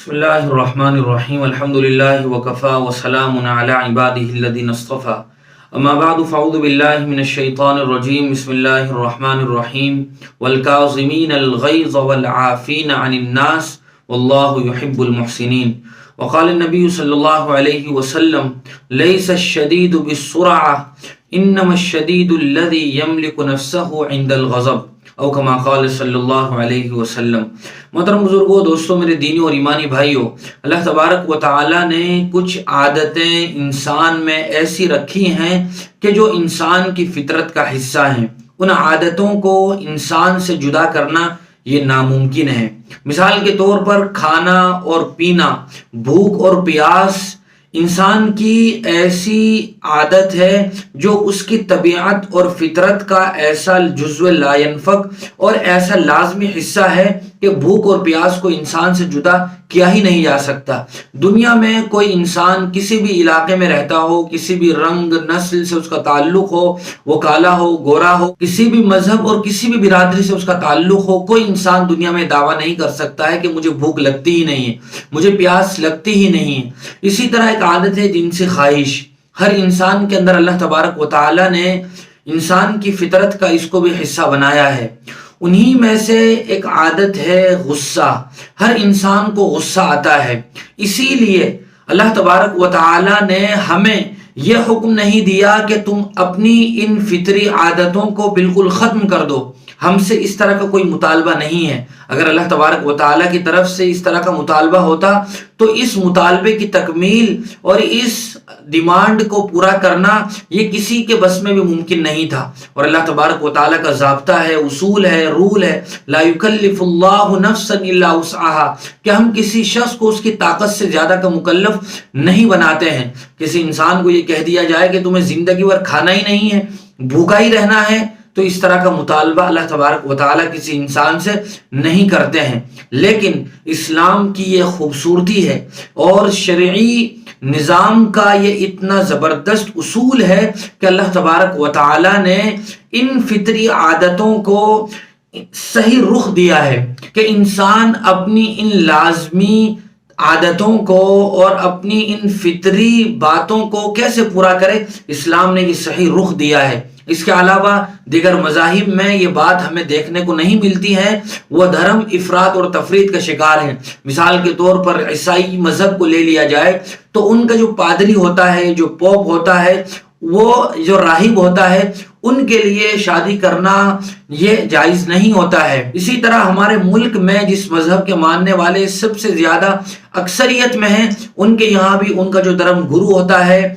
بسم الله الرحمن الرحيم الحمد لله وكفى وسلام على عباده الذين اصطفى أما بعد فأعوذ بالله من الشيطان الرجيم بسم الله الرحمن الرحيم والكاظمين الغيظ والعافين عن الناس والله يحب المحسنين وقال النبي صلى الله عليه وسلم ليس الشديد بالسرعة إنما الشديد الذي يملك نفسه عند الغضب او کما قال صلی اللہ علیہ وسلم۔ محترم بزرگوں، دوستوں، میرے دینی اور ایمانی بھائیوں، اللہ تبارک و تعالی نے کچھ عادتیں انسان میں ایسی رکھی ہیں کہ جو انسان کی فطرت کا حصہ ہیں۔ ان عادتوں کو انسان سے جدا کرنا یہ ناممکن ہے۔ مثال کے طور پر کھانا اور پینا، بھوک اور پیاس انسان کی ایسی عادت ہے جو اس کی طبیعت اور فطرت کا ایسا جزو لا ينفک اور ایسا لازمی حصہ ہے کہ بھوک اور پیاس کو انسان سے جدا کیا ہی نہیں جا سکتا۔ دنیا میں کوئی انسان کسی بھی علاقے میں رہتا ہو، کسی بھی رنگ نسل سے اس کا تعلق ہو، وہ کالا ہو گورا ہو، کسی بھی مذہب اور کسی بھی برادری سے اس کا تعلق ہو، کوئی انسان دنیا میں دعویٰ نہیں کر سکتا ہے کہ مجھے بھوک لگتی ہی نہیں ہے، مجھے پیاس لگتی ہی نہیں ہے۔ اسی طرح ایک عادت ہے جنسی خواہش، ہر انسان کے اندر اللہ تبارک و تعالی نے انسان کی فطرت کا اس کو بھی حصہ بنایا ہے۔ انہی میں سے ایک عادت ہے غصہ، ہر انسان کو غصہ آتا ہے۔ اسی لیے اللہ تبارک و تعالی نے ہمیں یہ حکم نہیں دیا کہ تم اپنی ان فطری عادتوں کو بالکل ختم کر دو، ہم سے اس طرح کا کوئی مطالبہ نہیں ہے۔ اگر اللہ تبارک و تعالی کی طرف سے اس طرح کا مطالبہ ہوتا تو اس مطالبے کی تکمیل اور اس ڈیمانڈ کو پورا کرنا یہ کسی کے بس میں بھی ممکن نہیں تھا۔ اور اللہ تبارک و تعالی کا ضابطہ ہے، اصول ہے، رول ہے، لا یکلف اللہ نفسا الا وسعها، کہ ہم کسی شخص کو اس کی طاقت سے زیادہ کا مکلف نہیں بناتے ہیں۔ کسی انسان کو یہ کہہ دیا جائے کہ تمہیں زندگی بھر کھانا ہی نہیں ہے، بھوکا ہی رہنا ہے، تو اس طرح کا مطالبہ اللہ تبارک و تعالی کسی انسان سے نہیں کرتے ہیں۔ لیکن اسلام کی یہ خوبصورتی ہے اور شرعی نظام کا یہ اتنا زبردست اصول ہے کہ اللہ تبارک و تعالی نے ان فطری عادتوں کو صحیح رخ دیا ہے کہ انسان اپنی ان لازمی عادتوں کو اور اپنی ان فطری باتوں کو کیسے پورا کرے۔ اسلام نے یہ صحیح رخ دیا ہے۔ اس کے علاوہ دیگر مذاہب میں یہ بات ہمیں دیکھنے کو نہیں ملتی ہے، وہ دھرم افراط اور تفریط کا شکار ہیں۔ مثال کے طور پر عیسائی مذہب کو لے لیا جائے تو ان کا جو پادری ہوتا ہے، جو پوپ ہوتا ہے، وہ جو راہب ہوتا ہے، ان کے لیے شادی کرنا یہ جائز نہیں ہوتا ہے۔ اسی طرح ہمارے ملک میں جس مذہب کے ماننے والے سب سے زیادہ اکثریت میں ہیں، ان کے یہاں بھی ان کا جو دھرم گرو ہوتا ہے،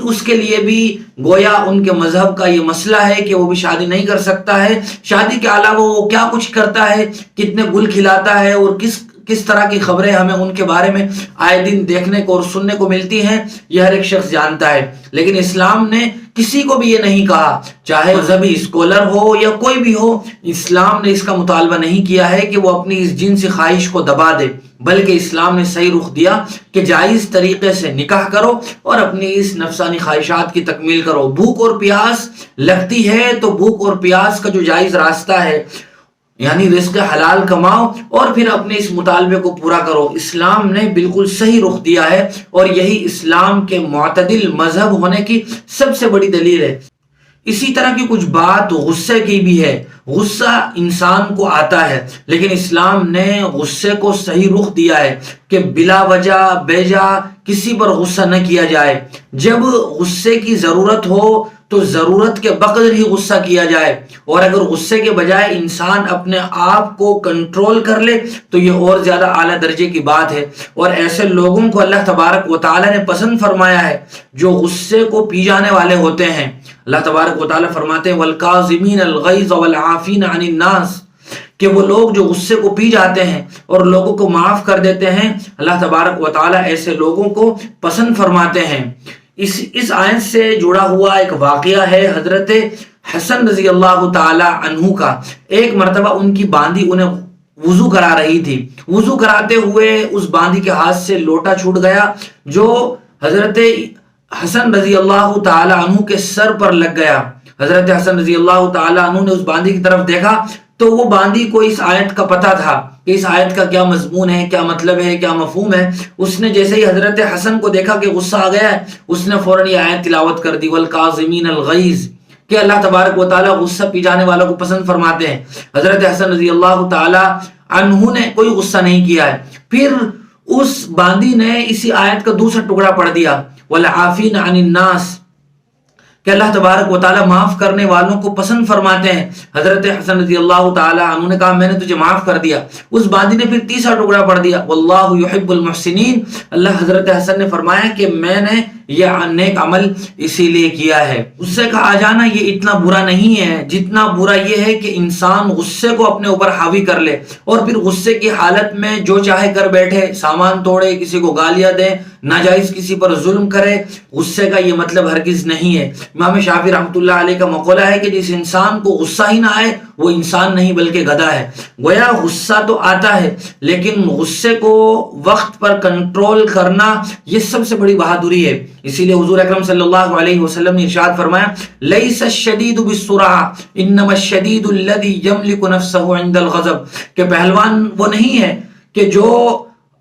اس کے لیے بھی گویا ان کے مذہب کا یہ مسئلہ ہے کہ وہ بھی شادی نہیں کر سکتا ہے۔ شادی کے علاوہ وہ کیا کچھ کرتا ہے، کتنے گل کھلاتا ہے اور کس طرح کی خبریں ہمیں ان کے بارے میں آئے دن دیکھنے کو اور سننے کو ملتی ہیں، یہ ہر ایک شخص جانتا ہے۔ لیکن اسلام نے کسی کو بھی یہ نہیں کہا، چاہے مذہبی اسکولر ہو یا کوئی بھی ہو، اسلام نے اس کا مطالبہ نہیں کیا ہے کہ وہ اپنی اس جنسی خواہش کو دبا دے، بلکہ اسلام نے صحیح رخ دیا کہ جائز طریقے سے نکاح کرو اور اپنی اس نفسانی خواہشات کی تکمیل کرو۔ بھوک اور پیاس لگتی ہے تو بھوک اور پیاس کا جو جائز راستہ ہے، یعنی رزق حلال کماؤ اور پھر اپنے اس مطالبے کو پورا کرو۔ اسلام نے بالکل صحیح رخ دیا ہے اور یہی اسلام کے معتدل مذہب ہونے کی سب سے بڑی دلیل ہے۔ اسی طرح کی کچھ بات غصے کی بھی ہے۔ غصہ انسان کو آتا ہے، لیکن اسلام نے غصے کو صحیح رخ دیا ہے کہ بلا وجہ بے جا کسی پر غصہ نہ کیا جائے۔ جب غصے کی ضرورت ہو تو ضرورت کے بقدر ہی غصہ کیا جائے، اور اگر غصے کے بجائے انسان اپنے آپ کو کنٹرول کر لے تو یہ اور زیادہ اعلیٰ درجے کی بات ہے۔ اور ایسے لوگوں کو اللہ تبارک و تعالی نے پسند فرمایا ہے جو غصے کو پی جانے والے ہوتے ہیں۔ اللہ تبارک و تعالی فرماتے ہیں والکاظمین الغیظ والعافین عن الناس، کہ وہ لوگ جو غصے کو پی جاتے ہیں اور لوگوں کو معاف کر دیتے ہیں، اللہ تبارک و تعالی ایسے لوگوں کو پسند فرماتے ہیں۔ اس آیت سے جڑا ہوا ایک واقعہ ہے حضرت حسن رضی اللہ تعالی عنہ کا۔ ایک مرتبہ ان کی باندی انہیں وضو کرا رہی تھی، وضو کراتے ہوئے اس باندی کے ہاتھ سے لوٹا چھوٹ گیا جو حضرت حسن رضی اللہ تعالی عنہ کے سر پر لگ گیا۔ حضرت حسن رضی اللہ تعالی عنہ نے اس باندی کی طرف دیکھا تو وہ باندی کو اس آیت کا پتہ تھا کہ اس آیت کا کیا مضمون ہے، کیا مطلب ہے، کیا مفہوم ہے۔ اس نے جیسے ہی حضرت حسن کو دیکھا کہ غصہ آ گیا ہے، اس نے فوراً یہ آیت تلاوت کر دی، والکاظمین الغیظ، کہ اللہ تبارک و تعالیٰ غصہ پی جانے والوں کو پسند فرماتے ہیں۔ حضرت حسن رضی اللہ تعالی عنہ نے کوئی غصہ نہیں کیا ہے۔ پھر اس باندی نے اسی آیت کا دوسرا ٹکڑا پڑھ دیا، والعافین عن الناس، کہ اللہ تبارک و تعالیٰ معاف کرنے والوں کو پسند فرماتے ہیں۔ حضرت حسن رضی اللہ تعالی عنہ نے کہا میں نے تجھے معاف کر دیا۔ اس باندی نے پھر تیسرا ٹکڑا پڑھ دیا، واللہ یحب المحسنین، اللہ حضرت حسن نے فرمایا کہ میں نے یہ نیک عمل اسی لیے کیا ہے۔ غصے کا آ جانا یہ اتنا برا نہیں ہے جتنا برا یہ ہے کہ انسان غصے کو اپنے اوپر حاوی کر لے اور پھر غصے کی حالت میں جو چاہے کر بیٹھے، سامان توڑے، کسی کو گالیاں دے، ناجائز کسی پر ظلم کرے۔ غصے کا یہ مطلب ہرگز نہیں ہے۔ امام شافعی رحمۃ اللہ علیہ کا مقولہ ہے کہ جس انسان کو غصہ ہی نہ آئے وہ انسان نہیں بلکہ گدھا ہے۔ گویا غصہ تو آتا ہے لیکن غصے کو وقت پر کنٹرول کرنا یہ سب سے بڑی بہادری ہے۔ اسی لیے حضور اکرم صلی اللہ علیہ وسلم نے ارشاد فرمایا، لیس الشدید بالسرعہ انما الشدید الذی یملک نفسہ عند الغضب، کہ پہلوان وہ نہیں ہے کہ جو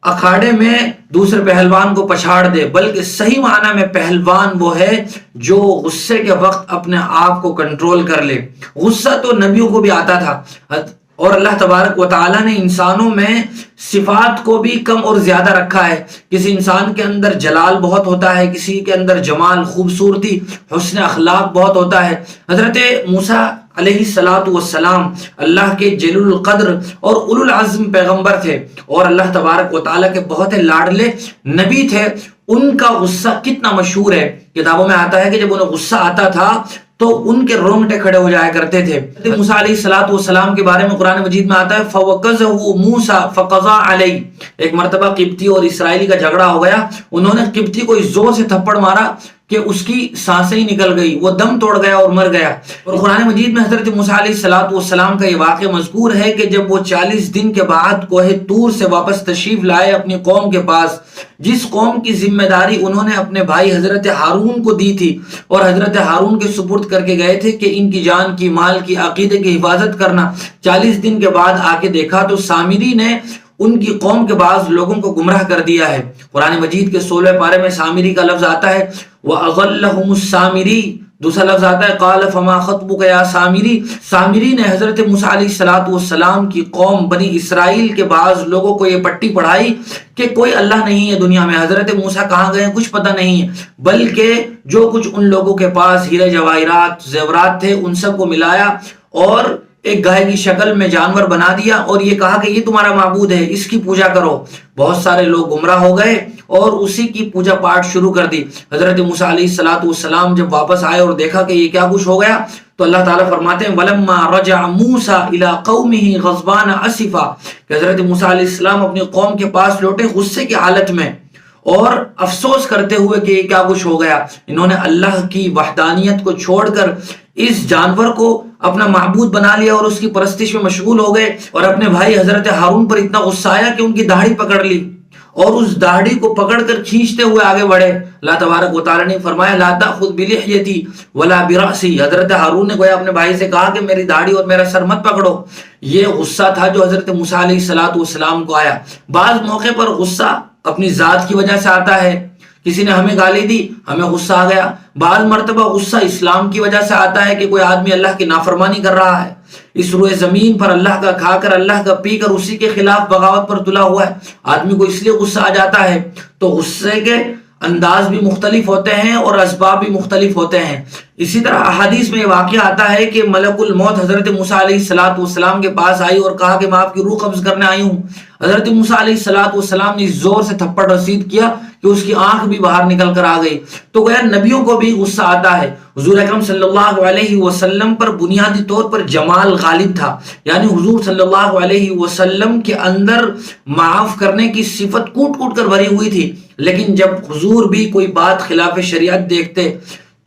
اکھاڑے میں دوسرے پہلوان کو پچھاڑ دے، بلکہ صحیح معنی میں پہلوان وہ ہے جو غصے کے وقت اپنے آپ کو کنٹرول کر لے۔ غصہ تو نبیوں کو بھی آتا تھا، اور اللہ تبارک و تعالیٰ نے انسانوں میں صفات کو بھی کم اور زیادہ رکھا ہے۔ کسی انسان کے اندر جلال بہت ہوتا ہے، کسی کے اندر جمال، خوبصورتی، حسن اخلاق بہت ہوتا ہے۔ حضرت موسیٰ علیہ السلام اللہ کے جلیل القدر اور اولو العزم پیغمبر تھے اور اللہ تبارک و تعالیٰ کے بہت لاڈلے نبی تھے۔ ان کا غصہ کتنا مشہور ہے، کتابوں میں آتا ہے کہ جب انہیں غصہ آتا تھا تو ان کے رونگٹے کھڑے ہو جایا کرتے تھے۔ موسیٰ علیہ السلام کے بارے میں قرآن مجید میں آتا ہے فَوَقَذَهُ مُوسَى فَقَضَى عَلَيْهِ، ایک مرتبہ قبطی اور اسرائیلی کا جھگڑا ہو گیا، انہوں نے قبطی کو اس زور سے تھپڑ مارا کہ اس کی سانسیں ہی نکل گئی، وہ دم توڑ گیا اور مر گیا۔ اور قرآن مجید میں حضرت موسیٰ علیہ السلام کا یہ واقعہ مذکور ہے کہ جب وہ 40 دن کے بعد کوہ طور سے واپس تشریف لائے اپنی قوم کے پاس، جس قوم کی ذمہ داری انہوں نے اپنے بھائی حضرت ہارون کو دی تھی اور حضرت ہارون کے سپرد کر کے گئے تھے کہ ان کی جان کی، مال کی، عقیدے کی حفاظت کرنا، 40 دن کے بعد آ کے دیکھا تو سامری نے ان کی قوم کے بعض لوگوں کو گمراہ کر دیا ہے۔ قرآن مجید کے 16 پارے میں سامری کا لفظ آتا ہے وَأَضَلَّهُمُ السَّامِرِي، دوسرا لفظ آتا ہے قَالَ فَمَا خَطْبُكَ يَا سامری، سامری نے حضرت موسیٰ علیہ السلام کی قوم بنی اسرائیل کے بعض لوگوں کو یہ پٹی پڑھائی کہ کوئی اللہ نہیں ہے دنیا میں، حضرت موسیٰ کہاں گئے کچھ پتہ نہیں ہے، بلکہ جو کچھ ان لوگوں کے پاس ہیرے جواہرات زیورات تھے ان سب کو ملایا اور ایک گائے کی شکل میں جانور بنا دیا اور یہ کہا کہ یہ تمہارا معبود ہے، اس کی پوجا کرو۔ بہت سارے لوگ گمراہ ہو گئے اور اسی کی پوجا پاٹ شروع کر دی۔ حضرت موسیٰ علیہ السلام جب واپس آئے اور دیکھا کہ یہ کیا کچھ ہو گیا تو اللہ تعالیٰ فرماتے ہیں وَلَمَّا رَجَعَ مُوسَى إِلَىٰ قَوْمِهِ غَضْبَانَ أَسِفًا، کہ حضرت موسیٰ علیہ السلام اپنی قوم کے پاس لوٹے غصے کی حالت میں اور افسوس کرتے ہوئے کہ یہ کیا کچھ ہو گیا، انہوں نے اللہ کی وحدانیت کو چھوڑ کر اس جانور کو اپنا معبود بنا لیا اور اس کی پرستش میں مشغول ہو گئے، اور اپنے بھائی حضرت ہارون پر اتنا غصہ آیا کہ ان کی داڑھی پکڑ لی اور اس داڑھی کو پکڑ کر کھینچتے ہوئے آگے بڑھے۔ اللہ تبارک و تعالیٰ نے فرمایا لا تأخذ بلحیتی ولا برأسی، حضرت ہارون نے گویا اپنے بھائی سے کہا کہ میری داڑھی اور میرا سر مت پکڑو۔ یہ غصہ تھا جو حضرت موسیٰ علیہ السلام کو آیا۔ بعض موقع پر غصہ اپنی ذات کی وجہ سے آتا ہے، کسی نے ہمیں گالی دی ہمیں غصہ آ گیا، بعض مرتبہ غصہ اسلام کی وجہ سے آتا ہے کہ کوئی آدمی اللہ کی نافرمانی کر رہا ہے، اس روئے زمین پر اللہ کا کھا کر اللہ کا پی کر اسی کے خلاف بغاوت پر تلا ہوا ہے، آدمی کو اس لیے غصہ آ جاتا ہے۔ تو غصے کے انداز بھی مختلف ہوتے ہیں اور اسباب بھی مختلف ہوتے ہیں۔ اسی طرح احادیث میں یہ واقعہ آتا ہے کہ ملک الموت حضرت موسیٰ علیہ السلام کے پاس آئی اور کہا کہ میں آپ کی روح قبض کرنے آئی ہوں۔ حضرت موسیٰ علیہ السلام نے زور سے تھپڑ رسید کیا کہ اس کی آنکھ بھی باہر نکل کر آ گئی۔ تو گویا نبیوں کو بھی غصہ آتا ہے۔ حضور اکرم صلی اللہ علیہ وسلم پر بنیادی طور پر جمال غالب تھا، یعنی حضور صلی اللہ علیہ وسلم کے اندر معاف کرنے کی صفت کوٹ کوٹ کر بھری ہوئی تھی، لیکن جب حضور بھی کوئی بات خلاف شریعت دیکھتے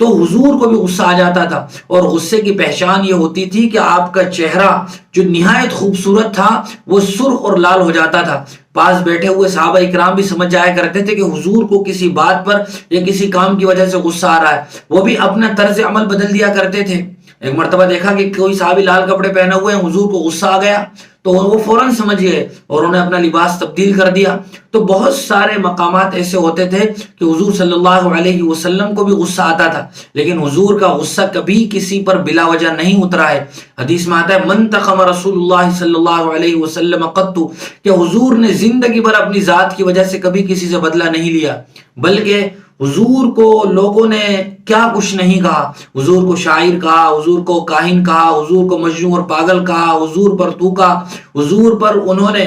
تو حضور کو بھی غصہ آ جاتا تھا، اور غصے کی پہچان یہ ہوتی تھی کہ آپ کا چہرہ جو نہایت خوبصورت تھا وہ سرخ اور لال ہو جاتا تھا۔ پاس بیٹھے ہوئے صحابہ اکرام بھی سمجھ جایا کرتے تھے کہ حضور کو کسی بات پر یا کسی کام کی وجہ سے غصہ آ رہا ہے، وہ بھی اپنا طرز عمل بدل دیا کرتے تھے۔ ایک مرتبہ دیکھا کہ کوئی صحابی لال کپڑے پہنے ہوئے ہیں، حضور کو غصہ آ گیا تو وہ فوراً سمجھ گئے اور انہوں نے اپنا لباس تبدیل کر دیا۔ تو بہت سارے مقامات ایسے ہوتے تھے کہ حضور صلی اللہ علیہ وسلم کو بھی غصہ آتا تھا، لیکن حضور کا غصہ کبھی کسی پر بلا وجہ نہیں اترا ہے۔ حدیث میں آتا ہے من تقم رسول اللہ صلی اللہ علیہ وسلم قط، کہ حضور نے زندگی بھر اپنی ذات کی وجہ سے کبھی کسی سے بدلہ نہیں لیا، بلکہ حضور کو لوگوں نے کیا کچھ نہیں کہا، حضور کو شاعر کہا، حضور کو کاہن کہا، حضور کو مجنون اور پاگل کہا، حضور پر تھوکا، حضور پر انہوں نے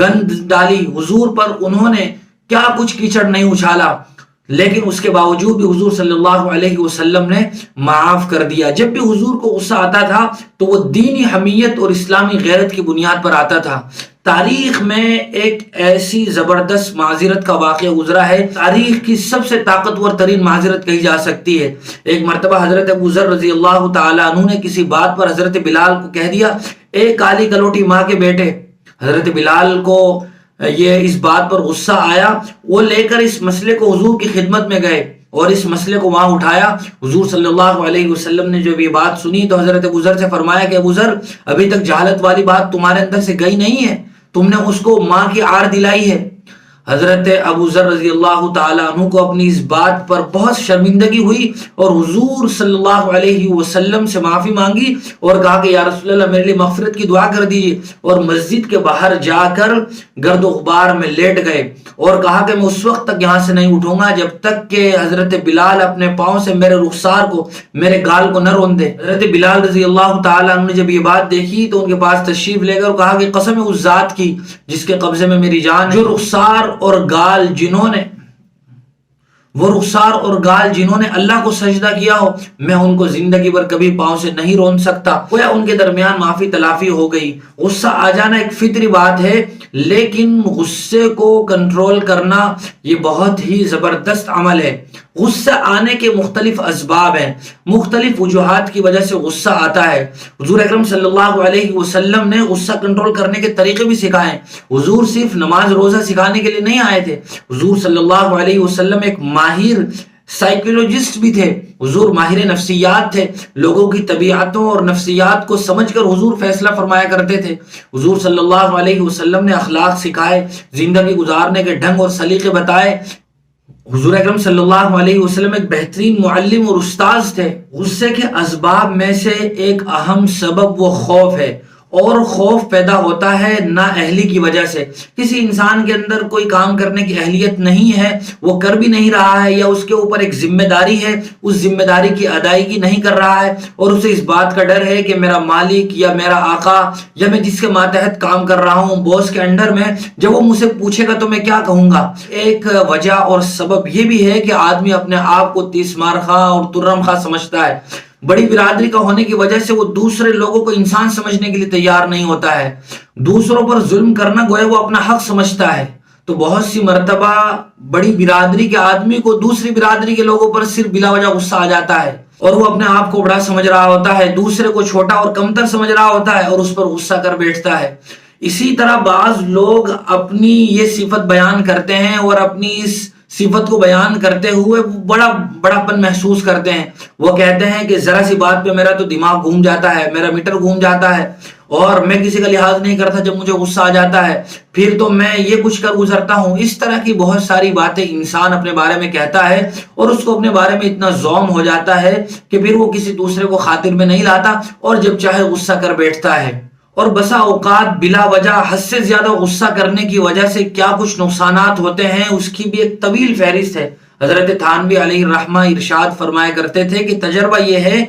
گند ڈالی، حضور پر انہوں نے کیا کچھ کیچڑ نہیں اچھالا، لیکن اس کے باوجود بھی حضور صلی اللہ علیہ وسلم نے معاف کر دیا۔ جب بھی حضور کو غصہ آتا تھا تو وہ دینی حمیت اور اسلامی غیرت کی بنیاد پر آتا تھا۔ تاریخ میں ایک ایسی زبردست معذرت کا واقعہ گزرا ہے، تاریخ کی سب سے طاقتور ترین معذرت کہی جا سکتی ہے۔ ایک مرتبہ حضرت ابو ذر رضی اللہ تعالیٰ عنہ نے کسی بات پر حضرت بلال کو کہہ دیا، اے کالی کلوٹی ماں کے بیٹے۔ حضرت بلال کو یہ اس بات پر غصہ آیا، وہ لے کر اس مسئلے کو حضور کی خدمت میں گئے اور اس مسئلے کو وہاں اٹھایا۔ حضور صلی اللہ علیہ وسلم نے جب یہ بات سنی تو حضرت ابو ذر سے فرمایا کہ ابو ذر، ابھی تک جہالت والی بات تمہارے اندر سے گئی نہیں ہے، تم نے اس کو ماں کی آڑ دلائی ہے۔ حضرت ابو ذر رضی اللہ تعالیٰ عنہ کو اپنی اس بات پر بہت شرمندگی ہوئی اور حضور صلی اللہ علیہ وسلم سے معافی مانگی اور کہا کہ یا رسول اللہ میرے لیے مغفرت کی دعا کر دیجیے، اور مسجد کے باہر جا کر گرد و غبار میں لیٹ گئے اور کہا کہ میں اس وقت تک یہاں سے نہیں اٹھوں گا جب تک کہ حضرت بلال اپنے پاؤں سے میرے رخسار کو، میرے گال کو نہ رون دے۔ حضرت بلال رضی اللہ تعالیٰ عنہ نے جب یہ بات دیکھی تو ان کے پاس تشریف لے کر کہا کہ قسم ہے اس ذات کی جس کے قبضے میں میری جان، جو رخسار اور گال جنہوں نے اللہ کو سجدہ کیا ہو، میں ان کو زندگی بھر کبھی پاؤں سے نہیں رون سکتا۔ گویا ان کے درمیان معافی تلافی ہو گئی۔ غصہ آ جانا ایک فطری بات ہے، لیکن غصے کو کنٹرول کرنا یہ بہت ہی زبردست عمل ہے۔ غصہ آنے کے مختلف اسباب ہیں، مختلف وجوہات کی وجہ سے غصہ آتا ہے۔ حضور اکرم صلی اللہ علیہ وسلم نے غصہ کنٹرول کرنے کے طریقے بھی سکھائے۔ حضور صرف نماز روزہ سکھانے کے لیے نہیں آئے تھے، حضور صلی اللہ علیہ وسلم ایک ماہر سائیکولوجسٹ بھی تھے، حضور ماہر نفسیات تھے۔ لوگوں کی طبیعتوں اور نفسیات کو سمجھ کر حضور فیصلہ فرمایا کرتے تھے۔ حضور صلی اللہ علیہ وسلم نے اخلاق سکھائے، زندگی گزارنے کے ڈھنگ اور سلیقے بتائے۔ حضور اکرم صلی اللہ علیہ وسلم ایک بہترین معلم اور استاذ تھے۔ غصے کے اسباب میں سے ایک اہم سبب وہ خوف ہے، اور خوف پیدا ہوتا ہے نااہلی کی وجہ سے۔ کسی انسان کے اندر کوئی کام کرنے کی اہلیت نہیں ہے، وہ کر بھی نہیں رہا ہے، یا اس کے اوپر ایک ذمہ داری ہے، اس ذمہ داری کی ادائیگی نہیں کر رہا ہے، اور اسے اس بات کا ڈر ہے کہ میرا مالک یا میرا آقا یا میں جس کے ماتحت کام کر رہا ہوں، باس کے انڈر میں، جب وہ مجھ سے پوچھے گا تو میں کیا کہوں گا۔ ایک وجہ اور سبب یہ بھی ہے کہ آدمی اپنے آپ کو تیس مار خواہ اور ترم خواہ سمجھتا ہے۔ بڑی برادری کا ہونے کی وجہ سے وہ دوسرے لوگوں کو انسان سمجھنے کے لیے تیار نہیں ہوتا ہے۔ دوسروں پر ظلم کرنا گویا وہ اپنا حق سمجھتا ہے۔ تو بہت سی مرتبہ بڑی برادری کے آدمی کو دوسری برادری کے لوگوں پر صرف بلا وجہ غصہ آ جاتا ہے، اور وہ اپنے آپ کو بڑا سمجھ رہا ہوتا ہے، دوسرے کو چھوٹا اور کمتر سمجھ رہا ہوتا ہے اور اس پر غصہ کر بیٹھتا ہے۔ اسی طرح بعض لوگ اپنی یہ صفت بیان کرتے ہیں اور اپنی اس صفت کو بیان کرتے ہوئے بڑاپن محسوس کرتے ہیں۔ وہ کہتے ہیں کہ ذرا سی بات پہ میرا تو دماغ گھوم جاتا ہے، میرا میٹر گھوم جاتا ہے، اور میں کسی کا لحاظ نہیں کرتا جب مجھے غصہ آ جاتا ہے، پھر تو میں یہ کچھ کر گزرتا ہوں۔ اس طرح کی بہت ساری باتیں انسان اپنے بارے میں کہتا ہے، اور اس کو اپنے بارے میں اتنا زوم ہو جاتا ہے کہ پھر وہ کسی دوسرے کو خاطر میں نہیں لاتا اور جب چاہے غصہ کر بیٹھتا ہے۔ اور بسا اوقات بلا وجہ حد سے زیادہ غصہ کرنے کی وجہ سے کیا کچھ نقصانات ہوتے ہیں، اس کی بھی ایک طویل فہرست ہے۔ حضرت تھانوی علیہ الرحمہ ارشاد فرمایا کرتے تھے کہ تجربہ یہ ہے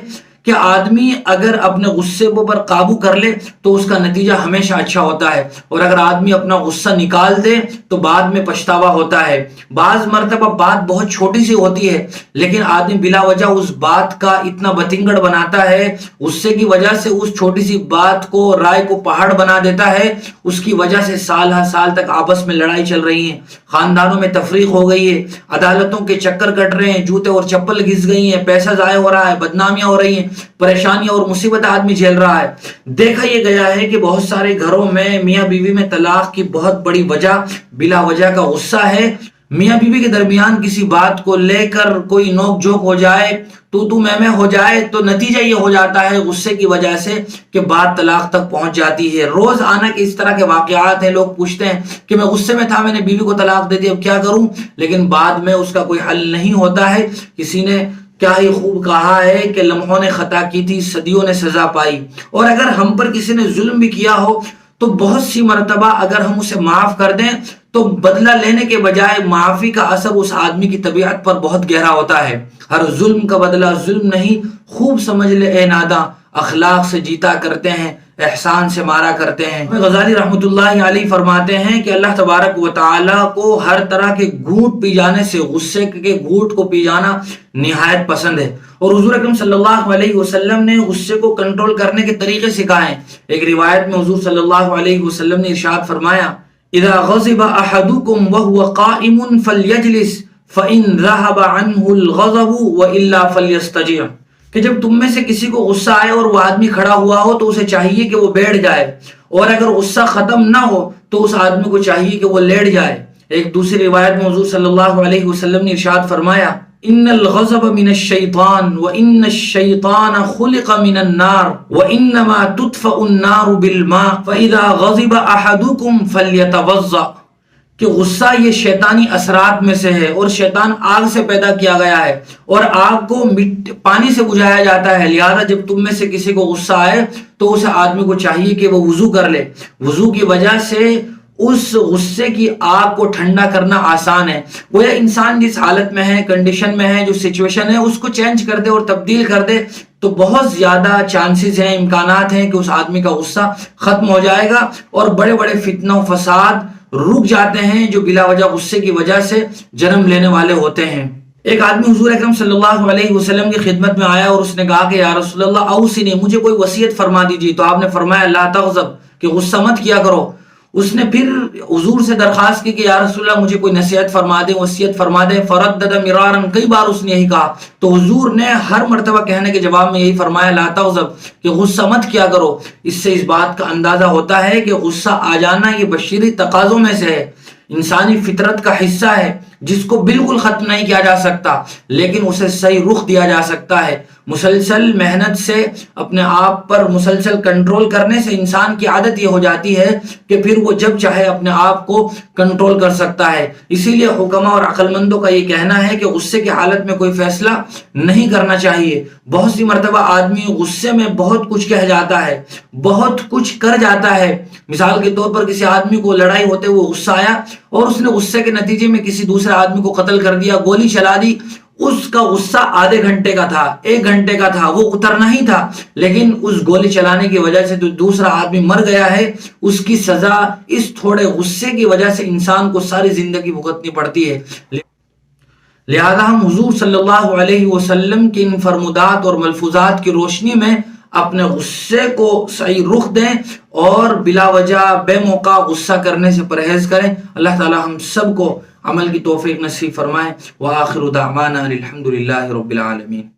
کہ آدمی اگر اپنے غصے پر قابو کر لے تو اس کا نتیجہ ہمیشہ اچھا ہوتا ہے، اور اگر آدمی اپنا غصہ نکال دے تو بعد میں پچھتاوا ہوتا ہے۔ بعض مرتبہ بات بہت چھوٹی سی ہوتی ہے، لیکن آدمی بلا وجہ اس بات کا اتنا بتنگڑ بناتا ہے، غصے کی وجہ سے اس چھوٹی سی بات کو، رائے کو پہاڑ بنا دیتا ہے۔ اس کی وجہ سے سال ہر سال تک آپس میں لڑائی چل رہی ہے، خاندانوں میں تفریق ہو گئی ہے، عدالتوں کے چکر کٹ رہے ہیں، جوتے اور چپل گھس گئی ہیں، پیسہ ضائع ہو رہا ہے، بدنامیاں ہو رہی ہیں، پریشانیاں اور مصیبت آدمی جھیل رہا ہے۔ دیکھا یہ گیا ہے کہ بہت سارے گھروں میں میاں بیوی میں طلاق کی بہت بڑی وجہ بلا وجہ کا غصہ ہے۔ میاں بیوی کے درمیان کسی بات کو لے کر کوئی نوک جھوک ہو جائے، تو میں ہو جائے، تو نتیجہ یہ ہو جاتا ہے غصے کی وجہ سے کہ بات طلاق تک پہنچ جاتی ہے۔ روز آنا کہ اس طرح کے واقعات ہیں، لوگ پوچھتے ہیں کہ میں غصے میں تھا، میں نے بیوی کو طلاق دے دی، اب کیا کروں؟ لیکن بعد میں اس کا کوئی حل نہیں ہوتا ہے۔ کسی نے کیا ہی خوب کہا ہے کہ لمحوں نے خطا کی تھی، صدیوں نے سزا پائی۔ اور اگر ہم پر کسی نے ظلم بھی کیا ہو تو بہت سی مرتبہ اگر ہم اسے معاف کر دیں تو بدلہ لینے کے بجائے معافی کا اثر اس آدمی کی طبیعت پر بہت گہرا ہوتا ہے۔ ہر ظلم کا بدلہ ظلم نہیں، خوب سمجھ لے اے ناداں، اخلاق سے جیتا کرتے ہیں، احسان سے مارا کرتے ہیں۔ غزالی رحمۃ اللہ علیہ فرماتے ہیں کہ اللہ تبارک و تعالی کو ہر طرح کے گھونٹ پی جانے سے غصے کے گھونٹ کو پی جانا نہایت پسند ہے، اور حضور اکرم صلی اللہ علیہ وسلم نے غصے کو کنٹرول کرنے کے طریقے سکھائے ہیں۔ ایک روایت میں حضور صلی اللہ علیہ وسلم نے ارشاد فرمایا، اذا غضب احدكم وهو قائم فليجلس فإن ذهب عنه الغضب وإلا فليستجع، کہ جب تم میں سے کسی کو غصہ آئے اور وہ آدمی کھڑا ہوا ہو تو اسے چاہیے کہ وہ بیٹھ جائے، اور اگر غصہ ختم نہ ہو تو اس آدمی کو چاہیے کہ وہ لیٹ جائے۔ ایک دوسری روایت میں حضور صلی اللہ علیہ وسلم نے ارشاد فرمایا، ان الغضب من الشیطان وان الشیطان خلق من النار وانما تطفأ النار بالماء فاذا غضب احدكم فليتوضأ، کہ غصہ یہ شیطانی اثرات میں سے ہے، اور شیطان آگ سے پیدا کیا گیا ہے، اور آگ کو پانی سے بجھایا جاتا ہے، لہذا جب تم میں سے کسی کو غصہ آئے تو اس آدمی کو چاہیے کہ وہ وضو کر لے۔ وضو کی وجہ سے اس غصے کی آگ کو ٹھنڈا کرنا آسان ہے۔ وہ انسان جس حالت میں ہے، کنڈیشن میں ہے، جو سچویشن ہے، اس کو چینج کر دے اور تبدیل کر دے تو بہت زیادہ چانسز ہیں، امکانات ہیں کہ اس آدمی کا غصہ ختم ہو جائے گا، اور بڑے بڑے فتنہ و فساد رک جاتے ہیں جو بلا وجہ غصے کی وجہ سے جنم لینے والے ہوتے ہیں۔ ایک آدمی حضور اکرم صلی اللہ علیہ وسلم کی خدمت میں آیا اور اس نے کہا کہ یا رسول اللہ اوصنی، مجھے کوئی وصیت فرما دیجیے، تو آپ نے فرمایا لا تغضب، کہ غصہ مت کیا کرو۔ اس نے پھر حضور سے درخواست کی کہ یا رسول اللہ مجھے کوئی نصیحت فرما دیں، وصیت فرما دیں، فردد مرارا، کئی بار اس نے یہی کہا، تو حضور نے ہر مرتبہ کہنے کے جواب میں یہی فرمایا لا تغضب، کہ غصہ مت کیا کرو۔ اس سے اس بات کا اندازہ ہوتا ہے کہ غصہ آ جانا یہ بشری تقاضوں میں سے ہے، انسانی فطرت کا حصہ ہے، جس کو بالکل ختم نہیں کیا جا سکتا، لیکن اسے صحیح رخ دیا جا سکتا ہے۔ مسلسل محنت سے، اپنے آپ پر مسلسل کنٹرول کرنے سے انسان کی عادت یہ ہو جاتی ہے کہ پھر وہ جب چاہے اپنے آپ کو کنٹرول کر سکتا ہے۔ اسی لیے حکما اور عقل مندوں کا یہ کہنا ہے کہ غصے کی حالت میں کوئی فیصلہ نہیں کرنا چاہیے۔ بہت سی مرتبہ آدمی غصے میں بہت کچھ کہہ جاتا ہے، بہت کچھ کر جاتا ہے۔ مثال کے طور پر کسی آدمی کو لڑائی ہوتے ہوئے غصہ آیا اور اس نے غصے کے نتیجے میں کسی دوسرے آدمی کو قتل کر دیا، گولی چلا دی۔ اس کا غصہ آدھے گھنٹے کا تھا، 1 گھنٹے کا تھا، وہ اترنا ہی تھا، لیکن اس گولی چلانے کی وجہ سے جو دوسرا آدمی مر گیا ہے، اس کی سزا اس تھوڑے غصے کی وجہ سے انسان کو ساری زندگی بھگتنی پڑتی ہے۔ لہذا ہم حضور صلی اللہ علیہ وسلم کی ان فرمودات اور ملفوظات کی روشنی میں اپنے غصے کو صحیح رخ دیں اور بلا وجہ بے موقع غصہ کرنے سے پرہیز کریں۔ اللہ تعالی ہم سب کو عمل کی توفیق نصیب فرمائے۔ وآخر دعوانا الحمد للہ رب العالمین۔